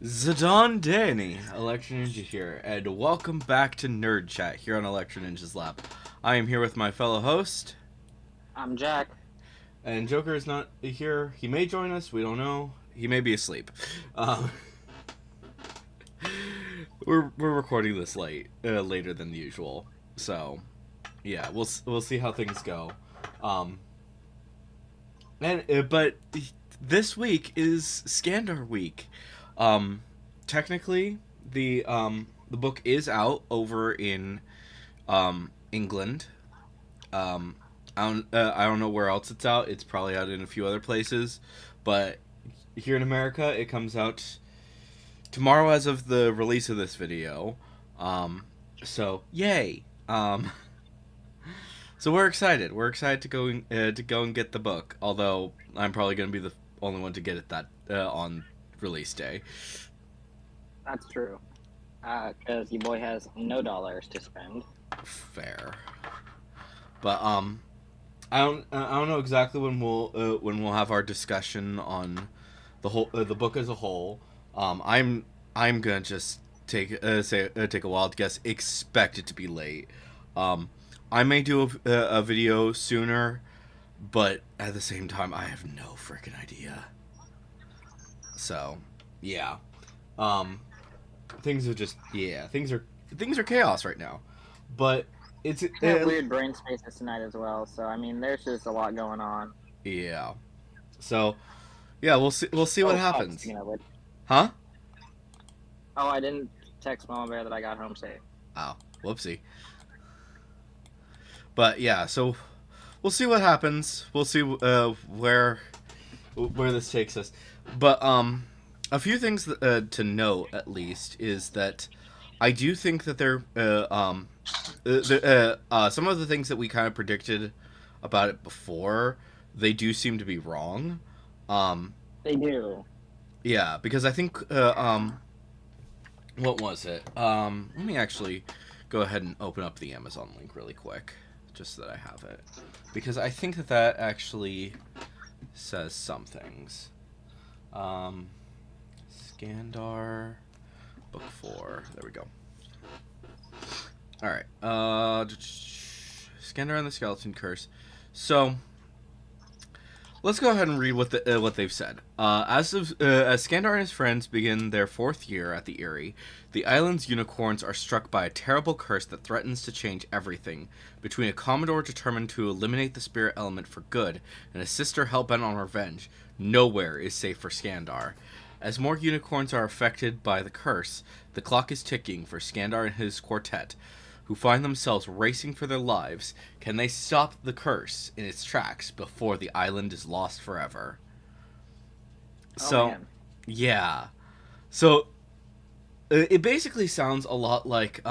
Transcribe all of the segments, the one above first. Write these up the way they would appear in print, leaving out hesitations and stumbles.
Zidane Danny, Electro Ninja here, and welcome back to Nerd Chat here on Electro Ninja's Lab. I am here with my fellow host, I'm Jack. and Joker is not here. He may join us, we don't know. He may be asleep. Um, we're recording this later than usual, so yeah, we'll see how things go. Um, but this week is Skandar week. Um, Technically, the book is out over in England. Um, I don't know where else it's out. It's probably out in a few other places, but here in America, it comes out tomorrow as of the release of this video. Um, so yay! So we're excited. We're excited to go and get the book. Although I'm probably going to be the only one to get it that on release day. That's true. Because your boy has no dollars to spend. Fair, but I don't know exactly when we'll have our discussion on the book as a whole. I'm gonna just take a wild guess. Expect it to be late. Um, I may do a video sooner, but at the same time, I have no freaking idea. So, yeah. Um, things are just things are chaos right now, but it's I have weird brain spaces tonight as well, so I mean, there's just a lot going on. yeah. So yeah, we'll see what Oh, happens. speaking of which, Huh? oh, I didn't text Mama Bear that I got home safe. Oh, whoopsie. But yeah, so we'll see what happens. We'll see where this takes us. But a few things to note at least is that I do think that some of the things that we kind of predicted about it before, they do seem to be wrong. Um, They do. yeah, because I think what was it? Let me actually go ahead and open up the Amazon link really quick, just so that I have it, because I think that that actually says some things. Um, Skandar book 4. There we go. All right. Skandar and the Skeleton Curse. So let's go ahead and read what they've said. As Skandar and his friends begin their 4th year at the Eyrie, the island's unicorns are struck by a terrible curse that threatens to change everything. Between a Commodore determined to eliminate the spirit element for good and a sister hell-bent on revenge, nowhere is safe for Skandar. As more unicorns are affected by the curse, the clock is ticking for Skandar and his quartet, who find themselves racing for their lives. Can they stop the curse in its tracks before the island is lost forever? Oh So, man. yeah. So, it basically sounds a lot like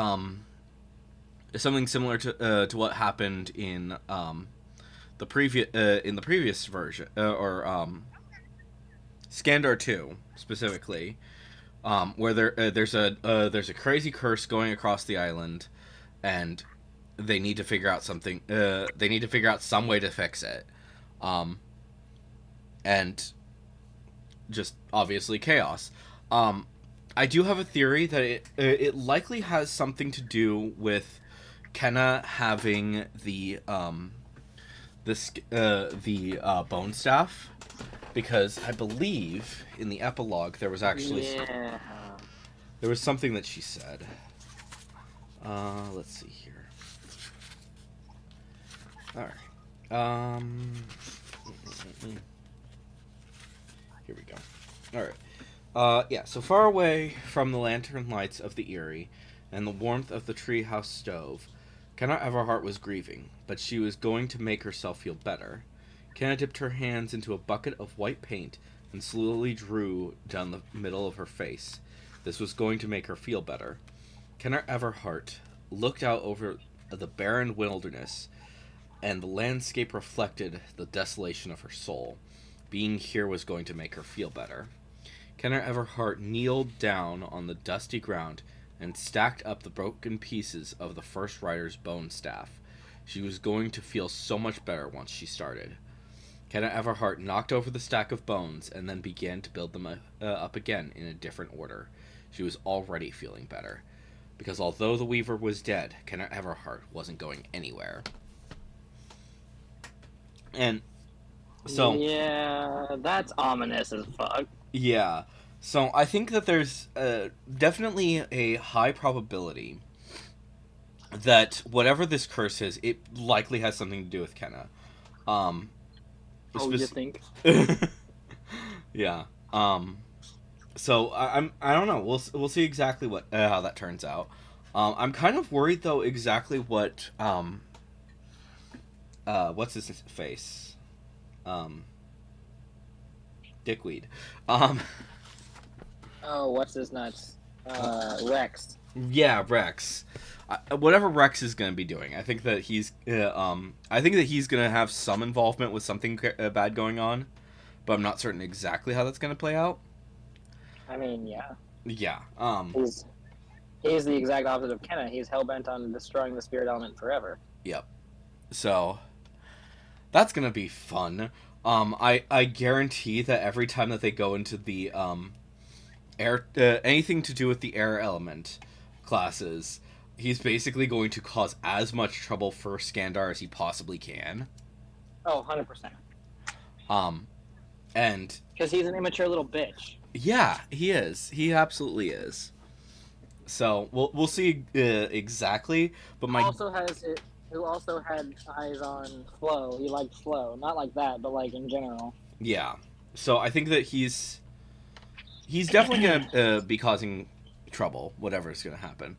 something similar to what happened in the previous version or Skandar 2 specifically, where there's a crazy curse going across the island, and they need to figure out something. They need to figure out some way to fix it, um, and just obviously chaos. Um, I do have a theory that it likely has something to do with Kenna having the bone staff, because I believe in the epilogue Yeah. there was something that she said. Let's see here. All right. Here we go. All right. Yeah. So far away from the lantern lights of the Eyrie and the warmth of the treehouse stove, Kenna Everhart was grieving, but she was going to make herself feel better. Kenna dipped her hands into a bucket of white paint and slowly drew down the middle of her face. This was going to make her feel better. Kenna Everhart looked out over the barren wilderness, and the landscape reflected the desolation of her soul. Being here was going to make her feel better. Kenner Everhart kneeled down on the dusty ground and stacked up the broken pieces of the first rider's bone staff. She was going to feel so much better once she started. Kenna Everhart knocked over the stack of bones and then began to build them up again in a different order. She was already feeling better. Because although the Weaver was dead, Kenna Everhart wasn't going anywhere. And so, Yeah, that's ominous as fuck. yeah. So I think that there's definitely a high probability that whatever this curse is, it likely has something to do with Kenna. Um, Oh, you think? yeah. So I don't know. We'll see exactly what how that turns out. I'm kind of worried though exactly what what's his face, um, Dickweed, um, Oh, what's his nuts? Rex. yeah, Rex. Whatever Rex is going to be doing, I think that I think that he's going to have some involvement with something bad going on, but I'm not certain exactly how that's going to play out. I mean, yeah. Yeah. He's the exact opposite of Kenna. He's hell bent on destroying the spirit element forever. Yep. So that's gonna be fun. I guarantee that every time that they go into the air, anything to do with the air element classes, he's basically going to cause as much trouble for Skandar as he possibly can. Oh, 100%. Um, and Because he's an immature little bitch. yeah, he is. He absolutely is. So we'll see exactly. But my who also had eyes on Flo. He liked Flo, not like that, but like in general. Yeah. So I think that he's definitely gonna be causing trouble, whatever is gonna happen.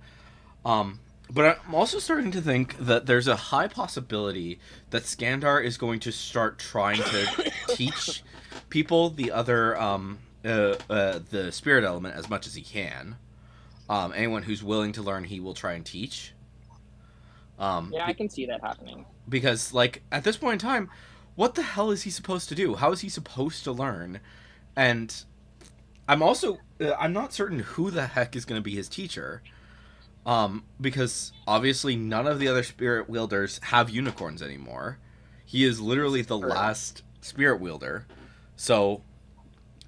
But I'm also starting to think that there's a high possibility that Skandar is going to start trying to teach people the other the spirit element as much as he can. Anyone who's willing to learn, he will try and teach. Yeah, I can see that happening. Because, like, at this point in time, what the hell is he supposed to do? How is he supposed to learn? And I'm also I'm not certain who the heck is going to be his teacher. Because obviously none of the other spirit wielders have unicorns anymore. He is literally the last spirit wielder. So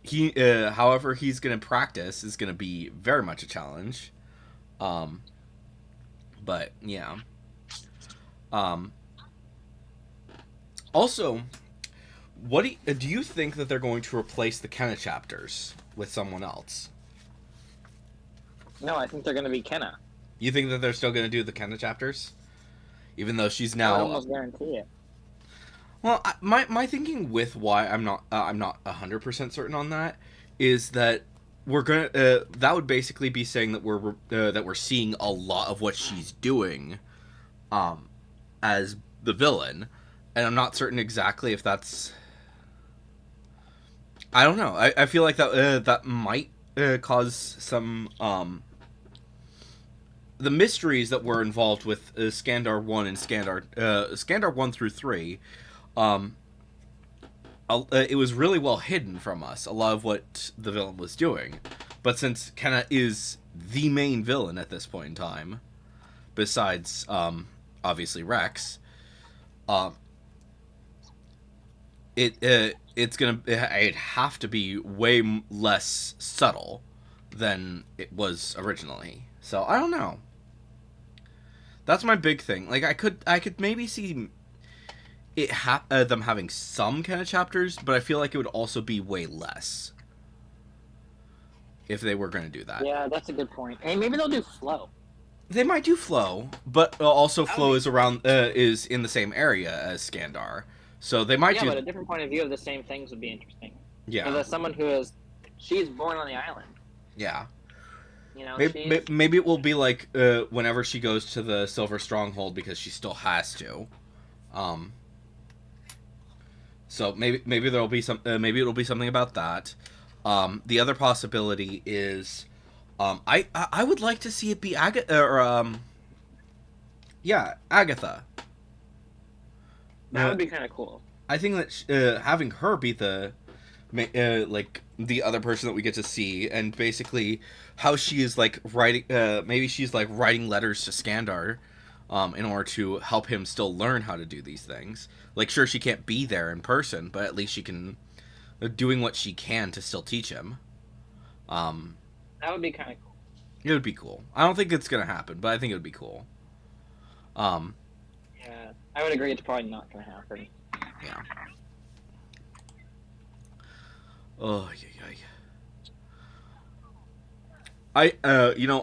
he however he's going to practice is going to be very much a challenge. But yeah. Also, what do you think that they're going to replace the Kenna chapters with someone else? No, I think they're going to be Kenna. You think that they're still going to do the Kenna chapters, even though she's now? I almost guarantee it. Well, my thinking with why I'm not 100% certain on that is that we're gonna that would basically be saying that we're seeing a lot of what she's doing, as the villain, and I'm not certain exactly if that's. I don't know. I feel like that might cause some the mysteries that were involved with Skandar 1 and Skandar 1 through 3. It was really well hidden from us, a lot of what the villain was doing. But since Kenna is the main villain at this point in time, besides obviously Rex, it'd have to be way less subtle than it was originally. So I don't know. That's my big thing. Like I could maybe see them having some kind of chapters, but I feel like it would also be way less if they were going to do that. Yeah, that's a good point. Hey, maybe they'll do Flo. They might do Flo, but also Flo is around is in the same area as Skandar, so they might do. Yeah, but a different point of view of the same things would be interesting. Yeah, because as someone she's born on the island. Yeah. You know, maybe it will be like whenever she goes to the Silver Stronghold because she still has to. So maybe there'll be some. Maybe it'll be something about that. The other possibility is, I would like to see it be Agatha or Agatha. That would be kind of cool. I think that having her be the like the other person that we get to see, and basically how she is like writing. Maybe she's like writing letters to Skandar, in order to help him still learn how to do these things. Like, sure, she can't be there in person, but at least she can doing what she can to still teach him. Um, That would be kind of cool. it would be cool. I don't think it's gonna happen, but I think it would be cool. Um, Yeah, I would agree. It's probably not going to happen. yeah. Oh, yeah, yeah.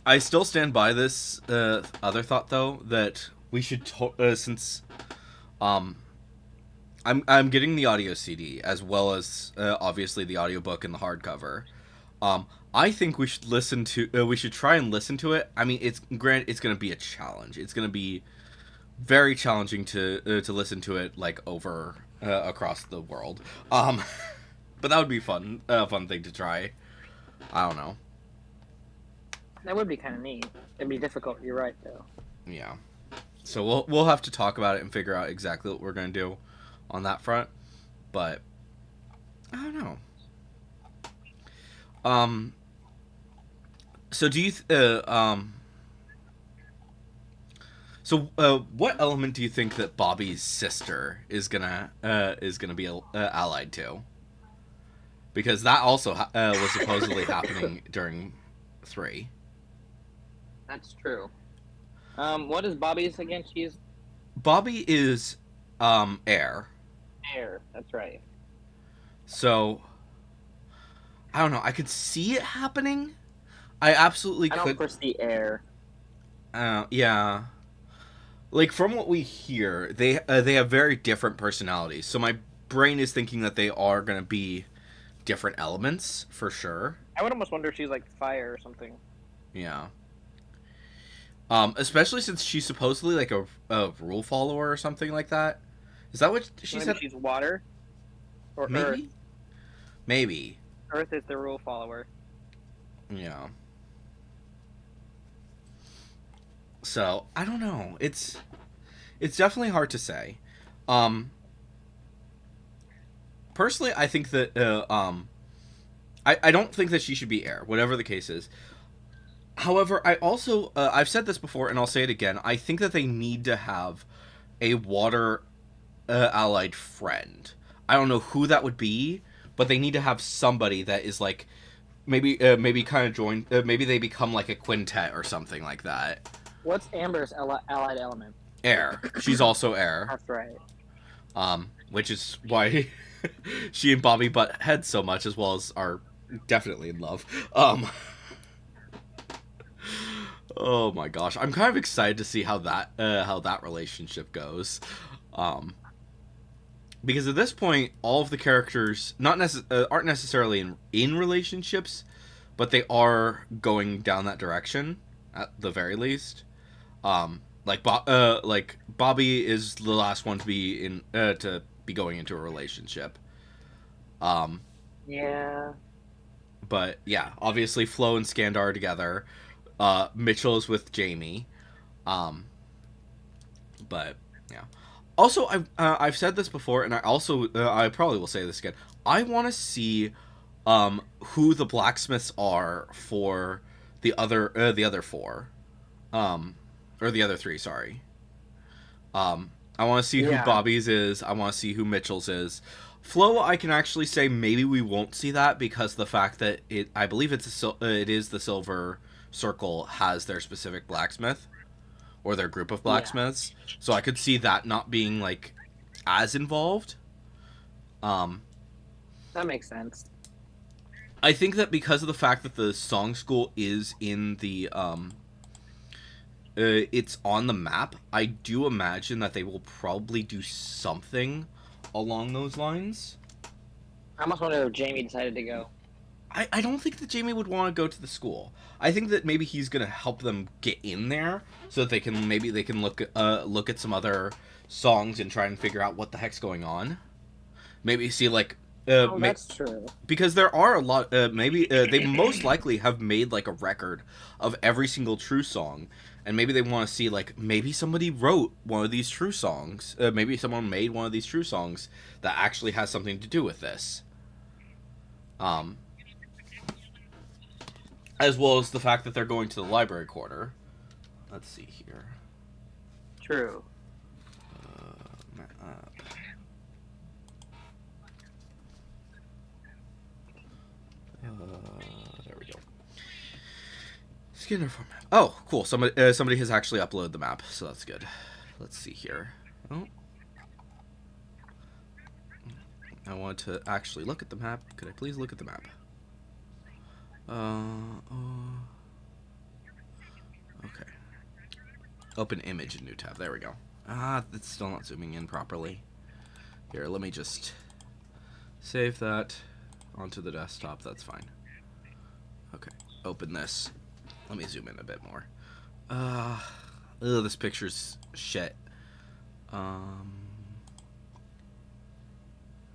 I still stand by this other thought though that we should since um I'm getting the audio CD as well as obviously the audiobook and the hardcover. I think we should try and listen to it. I mean, it's going to be a challenge. It's going to be very challenging to listen to it like over across the world. But that would be fun, fun thing to try. I don't know. That would be kind of neat. It'd be difficult. You're right, though. Yeah. So we'll have to talk about it and figure out exactly what we're going to do on that front. But I don't know. So do you what element do you think that Bobby's sister is gonna be allied to? Because that also was supposedly happening during 3. That's true. What is Bobby's again? She's Bobby is heir. air. That's right. So I don't know. I could see it happening. I absolutely I don't could. foresee air. Yeah. Like from what we hear, they have very different personalities. So my brain is thinking that they are going to be different elements for sure. I would almost wonder if she's like fire or something. Yeah. Especially since she's supposedly like a rule follower or something like that. Is that what she Maybe said? she's water or Maybe. earth. Maybe. Earth is the rule follower. Yeah. So I don't know. It's definitely hard to say. Personally, I think that I don't think that she should be heir, whatever the case is. However, I also I've said this before, and I'll say it again. I think that they need to have a water allied friend. I don't know who that would be, but they need to have somebody that is like maybe kind of join. Maybe they become like a quintet or something like that. What's Amber's allied element? Air. She's also air. That's right. Which is why she and Bobby butt heads so much, as well as are definitely in love. Oh my gosh, I'm kind of excited to see how that relationship goes, because at this point, all of the characters aren't necessarily in relationships, but they are going down that direction at the very least. Like Bobby is the last one to be going into a relationship. Yeah. But yeah, obviously Flo and Skandar are together. Mitchell is with Jamie. But yeah. Also, I've said this before, and I probably will say this again. I want to see who the blacksmiths are for the other 4, or the other 3. Sorry. I want to see who Bobby's is. I want to see who Mitchell's is. Flo, I can actually say maybe we won't see that because the fact that I believe it is the Silver Circle has their specific blacksmith or their group of blacksmiths. Yeah. So I could see that not being like as involved. That makes sense. I think that because of the fact that the song school is in the it's on the map, I do imagine that they will probably do something along those lines. I almost wonder if Jamie decided to go. I don't think that Jamie would want to go to the school. I think that maybe he's going to help them get in there so that they can look at some other songs and try and figure out what the heck's going on. Maybe see like that's true. Because there are a lot. They most likely have made like a record of every single True song, and maybe they want to see like maybe somebody wrote one of these True songs. Maybe someone made one of these True songs that actually has something to do with this. As well as the fact that they're going to the library quarter. Let's see here. True. Map. There we go. Skandar format. Oh, cool. Somebody has actually uploaded the map, so that's good. Let's see here. Oh. I want to actually look at the map. Could I please look at the map? Okay. Open image in new tab. There we go. It's still not zooming in properly. Here, let me just save that onto the desktop. That's fine. Okay. Open this. Let me zoom in a bit more. This picture's shit. Let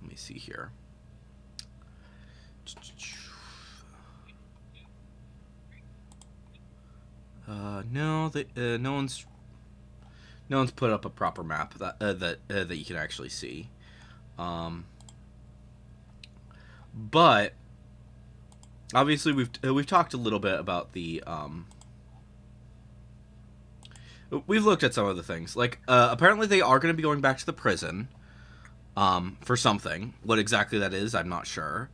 me see here. No, no one's put up a proper map that you can actually see. But obviously we've talked a little bit about the we've looked at some of the things. Like apparently they are going to be going back to the prison for something. What exactly that is, I'm not sure.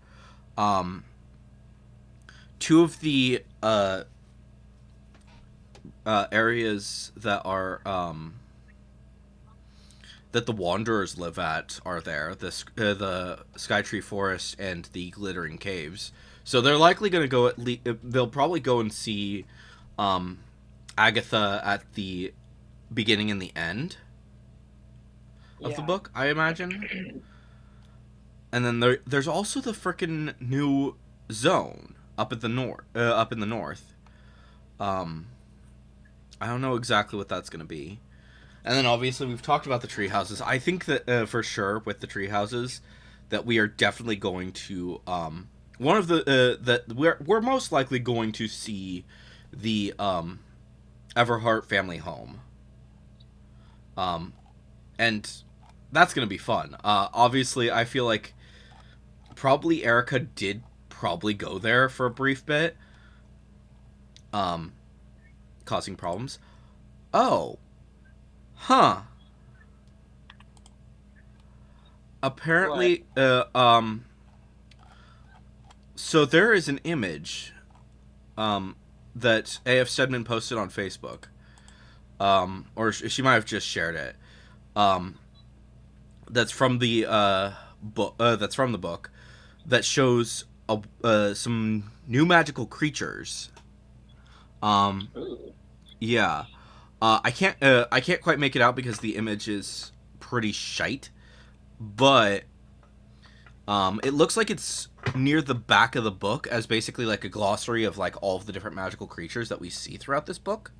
Two of the areas that are that the Wanderers live at are there. The Skytree Forest and the Glittering Caves. So they're likely going to go they'll probably go and see Agatha at the beginning and the end of the book, I imagine. And then there's also the frickin' new zone up at the up in the north. I don't know exactly what that's going to be. And then obviously we've talked about the tree houses. I think that for sure with the tree houses that we are definitely going to one of the that we're most likely going to see the Everhart family home. And that's going to be fun. Obviously I feel like probably Erica did probably go there for a brief bit. Causing problems. Oh. Huh. Apparently, so there is an image, that A.F. Stedman posted on Facebook, or she might have just shared it, that's from the, book, that shows, some new magical creatures. Ooh. Yeah. I can't quite make it out because the image is pretty shite, but it looks like it's near the back of the book as basically like a glossary of like all of the different magical creatures that we see throughout this book.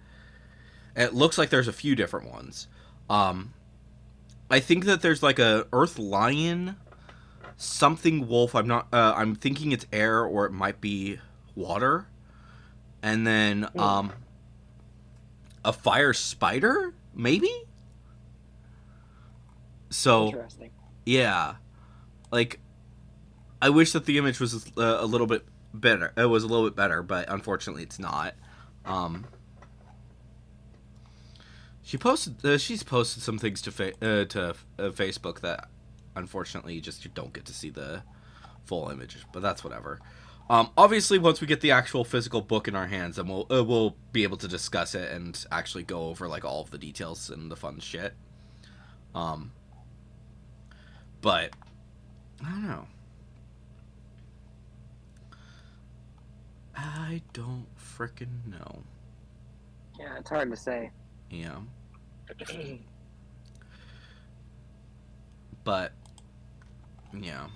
And it looks like there's a few different ones. I think that there's like a earth lion, something wolf. I'm thinking it's air or it might be water, and then a fire spider, maybe? So, Interesting. yeah. Like, I wish that the image was a little bit better. It was a little bit better, but unfortunately it's not. She's posted some things to Facebook that unfortunately you just don't get to see the full image, but that's whatever. Obviously, once we get the actual physical book in our hands, then we'll be able to discuss it and actually go over like all of the details and the fun shit. But I don't know. I don't frickin' know. Yeah, it's hard to say. Yeah. But yeah.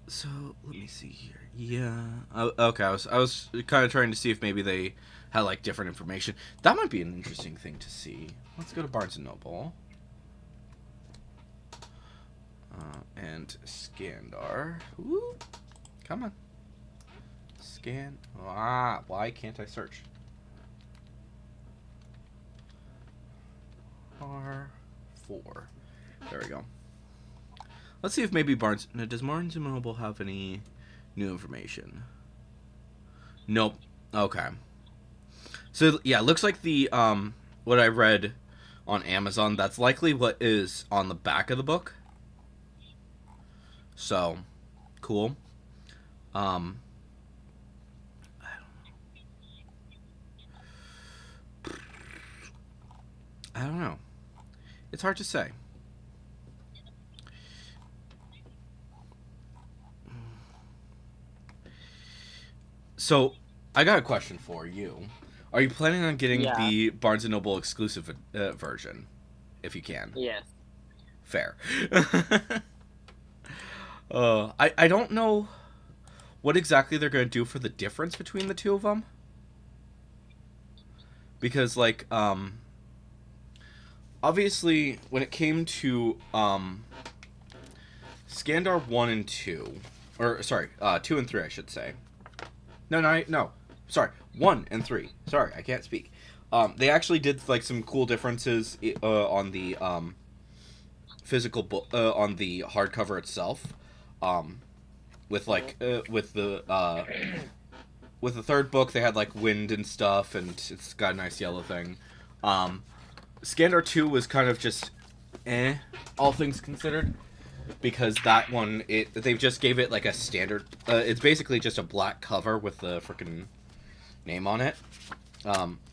So let me see here. Yeah. Okay. I was kind of trying to see if maybe they had like different information. That might be an interesting thing to see. Let's go to Barnes and Noble. And Skandar. Woo. Come on. Why can't I search? R4. There we go. Let's see if maybe does Barnes and Noble have any new information? Nope. Okay. So yeah, it looks like the what I read on Amazon, that's likely what is on the back of the book. So, cool. Um, I don't know. It's hard to say. So, I got a question for you. Are you planning on getting Yeah. the Barnes and Noble exclusive version, if you can? Yes. Fair. I don't know what exactly they're going to do for the difference between the two of them, because obviously when it came to Skandar 1 and 2, or sorry, 2 and 3 I should say. No. Sorry, 1 and 3. Sorry, I can't speak. They actually did like some cool differences on the physical book on the hardcover itself. With with the third book they had like wind and stuff, and it's got a nice yellow thing. Um, Skandar 2 was kind of just all things considered, because that one they just gave it like a standard. It's basically just a black cover with the freaking name on it.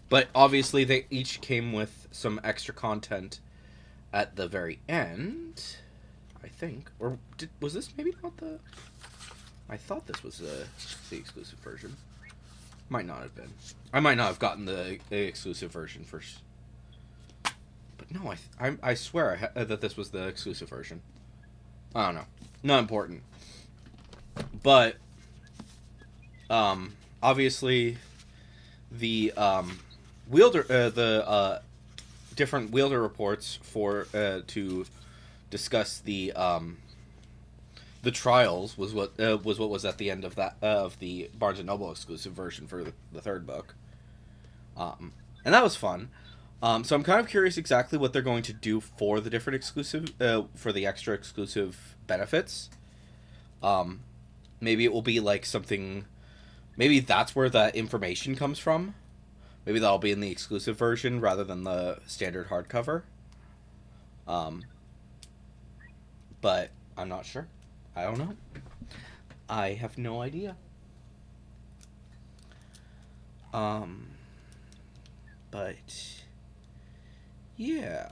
But obviously they each came with some extra content at the very end, I think. Or was this maybe not the? I thought this was the exclusive version. Might not have been. I might not have gotten the exclusive version first. But no, I swear that this was the exclusive version. I don't know. Not important. But obviously the wielder the different wielder reports for to discuss the trials was what was at the end of that of the Barnes and Noble exclusive version for the third book. And that was fun. So I'm kind of curious exactly what they're going to do for the different exclusive for the extra exclusive benefits. Maybe it will be like something. Maybe that's where that information comes from. Maybe that'll be in the exclusive version rather than the standard hardcover. Um, but I'm not sure. I don't know. I have no idea. Um, but yeah,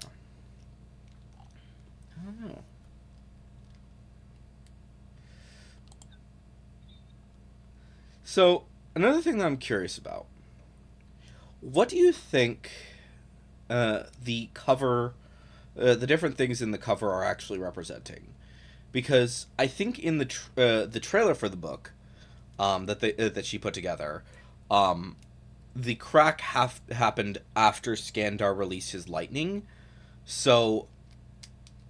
I don't know. So another thing that I'm curious about: what do you think the cover, the different things in the cover are actually representing? Because I think in the trailer for the book that she put together, um, the crack happened after Skandar released his lightning. So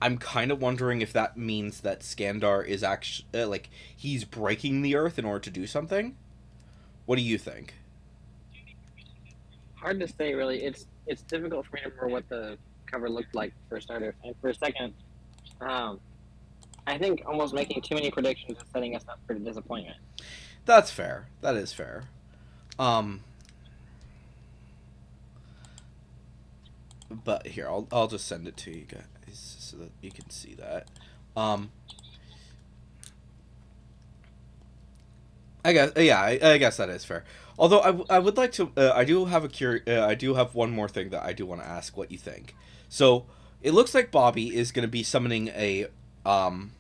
I'm kind of wondering if that means that Skandar is actually like he's breaking the earth in order to do something. What do you think? Hard to say, really. It's difficult for me to remember what the cover looked like for a starter, and for a second, um, I think almost making too many predictions is setting us up for disappointment. That's fair. That is fair. Um, but here I'll just send it to you guys so that you can see that. Um, I guess yeah, I guess that is fair. Although I would like to I do have I do have one more thing that I do want to ask what you think. So it looks like Bobby is going to be summoning um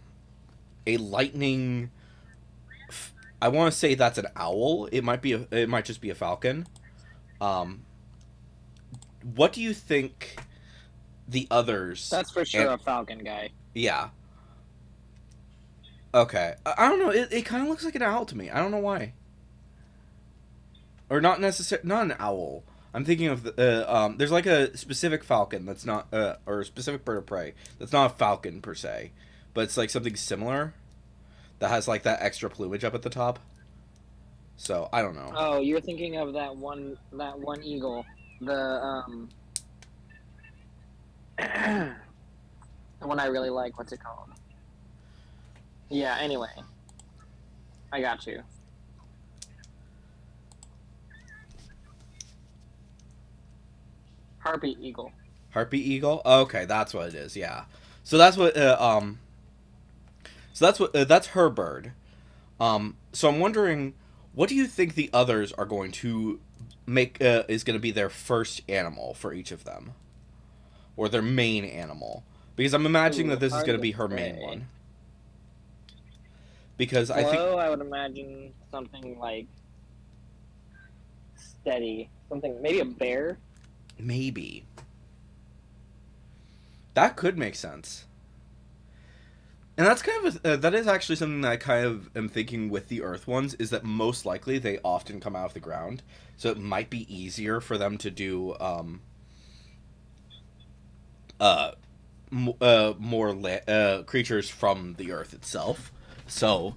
a lightning. I want to say that's an owl. It might just be a falcon. Um, what do you think the others? That's for sure And a Falcon guy. yeah, okay. I don't know. It kind of looks like an owl to me. I don't know why. Or not necessarily not an owl. I'm thinking of there's like a specific falcon that's not or a specific bird of prey that's not a falcon per se, but it's like something similar that has like that extra plumage up at the top. So I don't know. Oh, you're thinking of that one eagle, the the one I really like. What's it called? Yeah. Anyway, I got you. Harpy eagle. Harpy eagle. Okay, that's what it is. Yeah. So that's what. That's her bird. So I'm wondering, what do you think the others are going to make? Is going to be their first animal for each of them, or their main animal? Because I'm imagining that Ooh, this is hard going to to be her main say. one. Because I think Slow, I would imagine something like steady. Something, maybe a bear. maybe that could make sense. And that's kind of that is actually something that I kind of am thinking with the Earth ones is that most likely they often come out of the ground, so it might be easier for them to do uh, more creatures from the Earth itself. So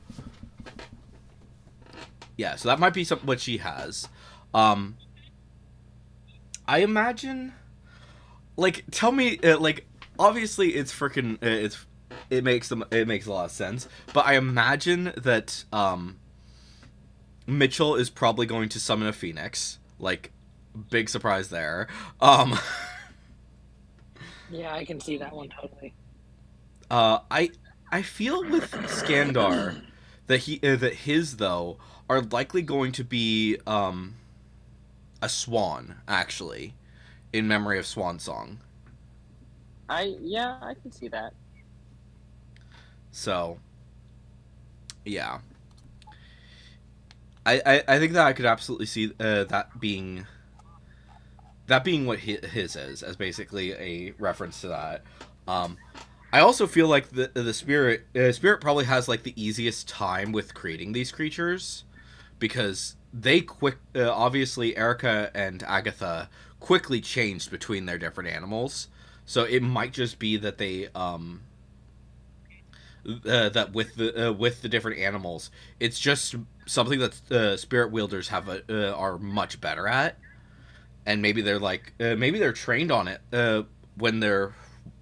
yeah, so that might be what she has. Um, I imagine, like, tell me, like, obviously it's freaking it makes a lot of sense, but I imagine that Mitchell is probably going to summon a phoenix. Like, big surprise there. Um, Yeah, I can see that one totally. I feel with Skandar that his though are likely going to be a swan actually in memory of Swan Song. Yeah, I can see that. So yeah, I think that I could absolutely see that being what his is as basically a reference to that. Um, I also feel like the spirit probably has like the easiest time with creating these creatures because they obviously Erica and Agatha quickly changed between their different animals, so it might just be that they that with the different animals, it's just something that spirit wielders are much better at, and maybe they're like maybe they're trained on it when they're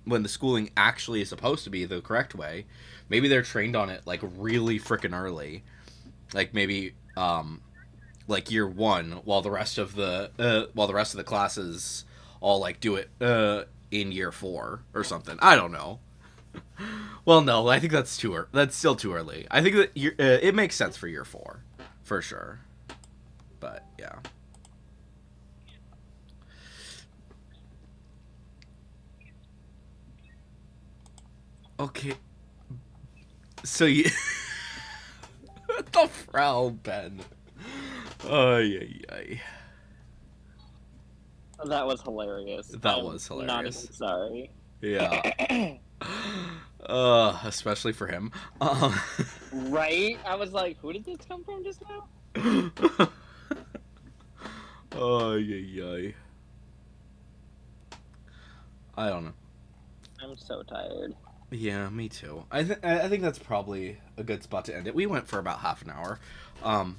when the schooling actually is supposed to be the correct way. Maybe they're trained on it like really freaking early, like maybe like year one, while the rest of the classes all like do it in year four or something. I don't know. Well, no, I think that's that's still too early. I think that it makes sense for year four, for sure. But yeah. Okay, so you the frown, Ben. Oh yeah, yeah. That was hilarious. That I'm was not even hilarious. sorry. Yeah. Especially for him. Right? I was like, who did this come from just now? Oh yeah, yeah. I don't know. I'm so tired. Yeah, me too. I think that's probably a good spot to end it. We went for about half an hour. Um,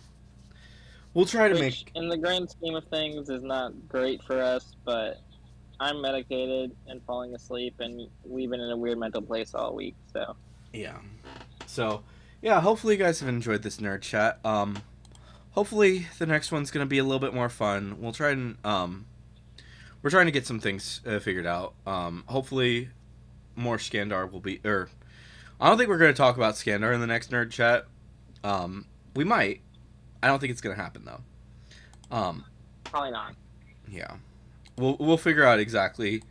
we'll try to Which, make in the grand scheme of things, is not great for us, but I'm medicated and falling asleep, and we've been in a weird mental place all week, so. yeah. So yeah, hopefully you guys have enjoyed this nerd chat. Hopefully the next one's gonna be a little bit more fun. We'll try and we're trying to get some things figured out. Hopefully more Skandar will be or I don't think we're gonna talk about Skandar in the next nerd chat. We might. I don't think it's gonna happen though. Um, Probably not. yeah, we'll figure out exactly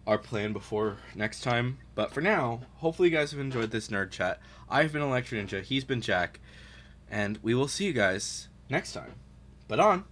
our plan before next time. But for now, hopefully you guys have enjoyed this nerd chat. I've been Electro Ninja. He's been Jack, and we will see you guys next time. But on.